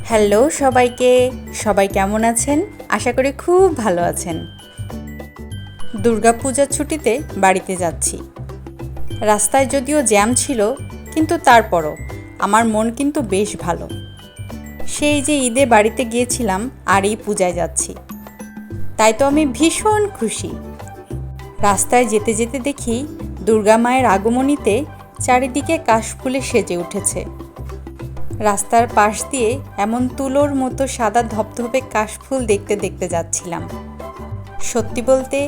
Hello সবাইকে, সবাই কেমন আছেন? আশা করি খুব ভালো আছেন। দুর্গাপূজার ছুটিতে বাড়িতে যাচ্ছি। রাস্তায় যদিও জ্যাম ছিল, কিন্তু তারপরও আমার মন কিন্তু বেশ ভালো। সেই যে ঈদে বাড়িতে গিয়েছিলাম আর এই পূজায় যাচ্ছি, তাই তো আমি ভীষণ খুশি। রাস্তায় যেতে যেতে দেখি দুর্গা মায়ের আগমনীতে চারিদিকে কাশফুলে সেজে উঠেছে। রাস্তার পাশ দিয়ে এমন তুলোর মতো সাদা ধপধপে কাশফুল দেখতে দেখতে যাচ্ছিলাম। সত্যি বলতে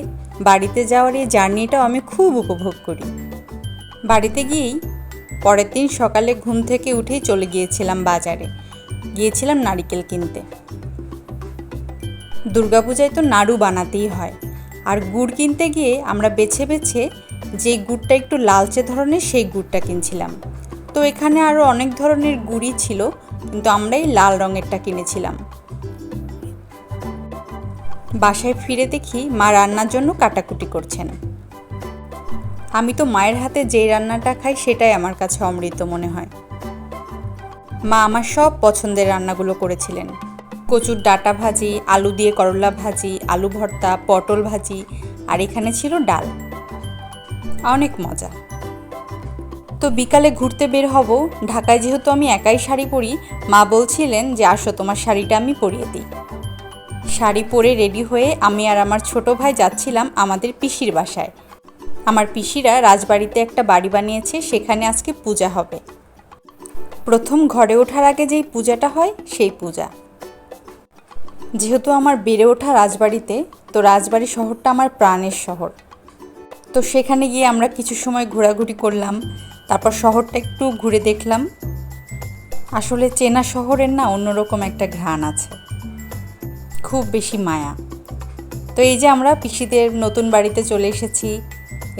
বাড়িতে যাওয়ার এই জার্নিটাও আমি খুব উপভোগ করি। বাড়িতে গিয়েই পরের দিন সকালে ঘুম থেকে উঠেই চলে গিয়েছিলাম বাজারে। গিয়েছিলাম নারকেল কিনতে। দুর্গাপূজায় তো নাড়ু বানাতেই হয়, আর গুড় কিনতে গিয়ে আমরা বেছে বেছে যে গুড়টা একটু লালচে ধরনের সেই গুড়টা কিনছিলাম। তো এখানে আরও অনেক ধরনের গুড়ই ছিল, কিন্তু আমরা এই লাল রঙেরটা কিনেছিলাম। বাসায় ফিরে দেখি মা রান্নার জন্য কাটাকুটি করছেন। আমি তো মায়ের হাতে যেই রান্নাটা খাই সেটাই আমার কাছে অমৃত মনে হয়। মা আমার সব পছন্দের রান্নাগুলো করেছিলেন। কচুর ডাঁটা ভাজি, আলু দিয়ে করলা ভাজি, আলু ভর্তা, পটল ভাজি, আর এখানে ছিল ডাল। অনেক মজা। তো বিকালে ঘুরতে বের হব। ঢাকায় যেহেতু আমি একাই শাড়ি পরি, মা বলছিলেন যে আসো তোমার শাড়িটা আমি পরিয়ে দিই। শাড়ি পরে রেডি হয়ে আমি আর আমার ছোট ভাই যাচ্ছিলাম আমাদের পিসির বাসায়। আমার পিসিরা রাজবাড়িতে একটা বাড়ি বানিয়েছে, সেখানে আজকে পূজা হবে। প্রথম ঘরে ওঠার আগে যেই পূজাটা হয় সেই পূজা। যেহেতু আমার বেড়ে ওঠা রাজবাড়িতে, তো রাজবাড়ি শহরটা আমার প্রাণের শহর। তো সেখানে গিয়ে আমরা কিছু সময় ঘোরাঘুরি করলাম, তারপর শহরটা একটু ঘুরে দেখলাম। আসলে চেনা শহরের না অন্যরকম একটা ঘ্রাণ আছে, খুব বেশি মায়া। তো এই যে আমরা পিসিদের নতুন বাড়িতে চলে এসেছি।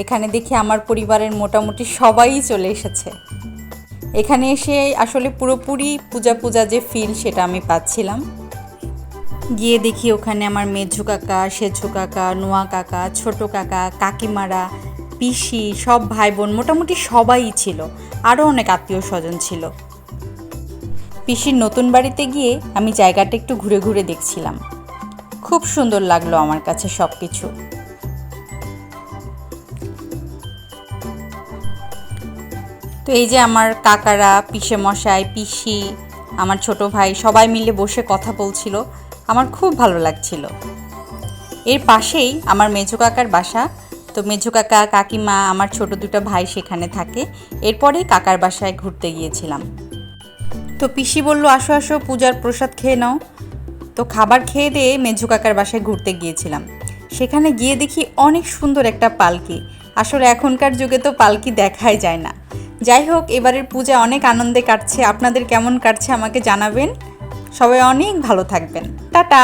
এখানে দেখি আমার পরিবারের মোটামুটি সবাই চলে এসেছে। এখানে এসে আসলে পুরোপুরি পূজা পূজা যে ফিল সেটা আমি পাচ্ছিলাম। গিয়ে দেখি ওখানে আমার মেঝো কাকা, সেঝো কাকা, নোয়া কাকা, ছোট কাকা, কাকিমারা, পিসি, সব ভাই বোন মোটামুটি সবাই ছিল। আরও অনেক আত্মীয় স্বজন ছিল। পিসির নতুন বাড়িতে গিয়ে আমি জায়গাটা একটু ঘুরে ঘুরে দেখছিলাম। খুব সুন্দর লাগলো আমার কাছে সব কিছু। তো এই যে আমার কাকারা, পিসে মশাই, পিসি, আমার ছোট ভাই সবাই মিলে বসে কথা বলছিল। আমার খুব ভালো লাগছিল। এর পাশেই আমার মেঝো কাকার বাসা। তো মেঝো কাকা, কাকিমা, আমার ছোট দুটো ভাই সেখানে থাকে। এরপরেই কাকার বাসায় ঘুরতে গিয়েছিলাম। তো পিসি বলল আসো আসো পূজার প্রসাদ খেয়ে নাও। তো খাবার খেয়ে দিয়ে মেঝো কাকার বাসায় ঘুরতে গিয়েছিলাম। সেখানে গিয়ে দেখি অনেক সুন্দর একটা পালকি। আসলে এখনকার যুগে তো পালকি দেখাই যায় না। যাই হোক, এবারের পূজা অনেক আনন্দে কাটছে। আপনাদের কেমন কাটছে আমাকে জানাবেন। সবাই অনেক ভালো থাকবেন। টাটা।